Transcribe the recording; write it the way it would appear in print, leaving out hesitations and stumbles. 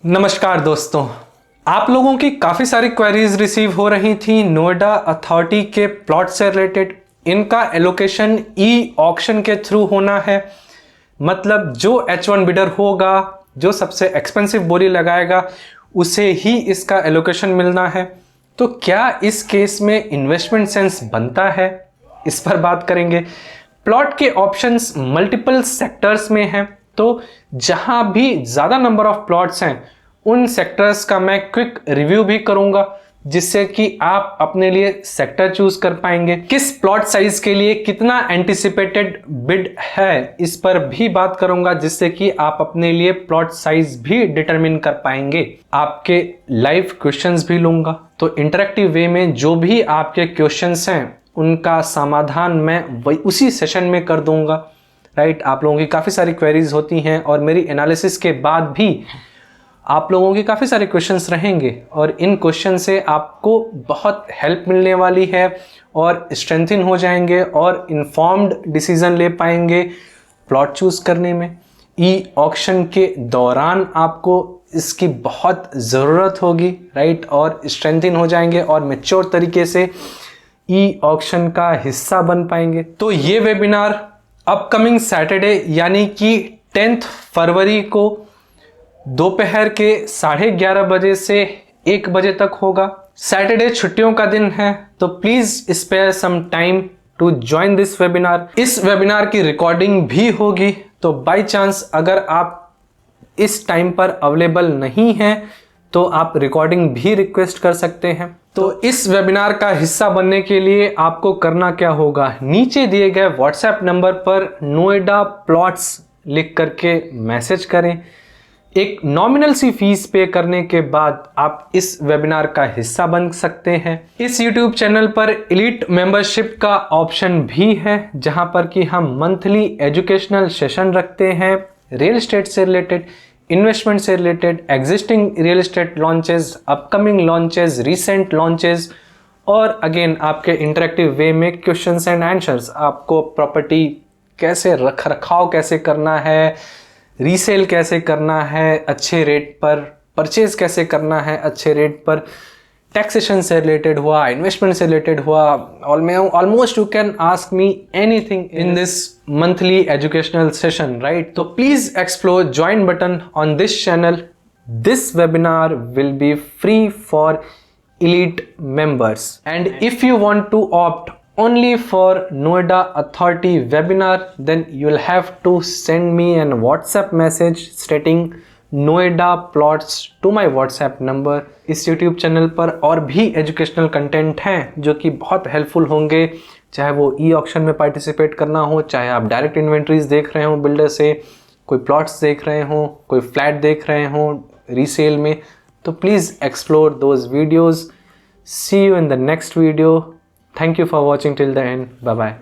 नमस्कार दोस्तों, आप लोगों की काफ़ी सारी क्वेरीज रिसीव हो रही थी नोएडा अथॉरिटी के प्लॉट से रिलेटेड। इनका एलोकेशन ई ऑक्शन के थ्रू होना है, मतलब जो H1 बिडर होगा, जो सबसे एक्सपेंसिव बोली लगाएगा, उसे ही इसका एलोकेशन मिलना है। तो क्या इस केस में इन्वेस्टमेंट सेंस बनता है, इस पर बात करेंगे। प्लॉट के ऑप्शंस मल्टीपल सेक्टर्स में हैं, तो जहां भी ज़्यादा नंबर ऑफ प्लॉट्स हैं उन सेक्टर्स का मैं क्विक रिव्यू भी करूंगा, जिससे कि आप अपने लिए सेक्टर चूज कर पाएंगे। किस प्लॉट साइज के लिए कितना एंटिसिपेटेड बिड है, इस पर भी बात करूंगा, जिससे कि आप अपने लिए प्लॉट साइज भी डिटरमिन कर पाएंगे। आपके लाइव क्वेश्चंस भी लूंगा, तो इंटरेक्टिव वे में जो भी आपके क्वेश्चंस हैं उनका समाधान मैं वही उसी सेशन में कर दूंगा। राइट, आप लोगों की काफ़ी सारी क्वेरीज होती हैं और मेरी एनालिसिस के बाद भी आप लोगों के काफ़ी सारे क्वेश्चंस रहेंगे और इन क्वेश्चन से आपको बहुत हेल्प मिलने वाली है और स्ट्रेंथन हो जाएंगे और इन्फॉर्म्ड डिसीजन ले पाएंगे प्लॉट चूज करने में। ई ऑक्शन के दौरान आपको इसकी बहुत ज़रूरत होगी, राइट, और स्ट्रेंथन हो जाएंगे और मैच्योर तरीके से ई ऑक्शन का हिस्सा बन पाएंगे। तो ये वेबिनार अपकमिंग सैटरडे यानी कि 10 फरवरी को दोपहर के 11:30 बजे से 1 बजे तक होगा। सैटरडे छुट्टियों का दिन है, तो please spare some time to join this webinar. इस वेबिनार की रिकॉर्डिंग भी होगी, तो बाय चांस अगर आप इस टाइम पर अवेलेबल नहीं हैं तो आप रिकॉर्डिंग भी रिक्वेस्ट कर सकते हैं। तो इस वेबिनार का हिस्सा बनने के लिए आपको करना क्या होगा, नीचे दिए गए व्हाट्सएप नंबर पर नोएडा प्लॉट्स लिख करके मैसेज करें। एक नॉमिनल सी फीस पे करने के बाद आप इस वेबिनार का हिस्सा बन सकते हैं। इस YouTube चैनल पर एलीट मेंबरशिप का ऑप्शन भी है, जहां पर कि हम मंथली एजुकेशनल सेशन रखते हैं रियल एस्टेट से रिलेटेड, इन्वेस्टमेंट से related, existing real estate launches, upcoming launches, recent launches और अगेन आपके इंटरेक्टिव वे में क्वेश्चंस एंड आंसर्स। आपको प्रॉपर्टी कैसे रख रखाव कैसे करना है, रीसेल कैसे करना है अच्छे रेट पर, परचेज कैसे करना है अच्छे रेट पर, टैक्सेशन से रिलेटेड हुआ, इन्वेस्टमेंट से रिलेटेड हुआ, almost you can ask me anything in this monthly educational session, right. तो please explore join button on this channel. This webinar will be free for elite members, and if you want to opt only for Noida Authority webinar, then you'll have to send me an WhatsApp message stating Noida plots to my WhatsApp number। इस YouTube channel पर और भी educational content हैं जो कि बहुत helpful होंगे, चाहे वो ई ऑक्शन में पार्टिसिपेट करना हो, चाहे आप डायरेक्ट इन्वेंट्रीज देख रहे हो बिल्डर से, कोई प्लॉट्स देख रहे हो, कोई फ्लैट देख रहे हो रीसेल में, तो please explore those videos. See you in the next video. Thank you for watching till the end. Bye bye.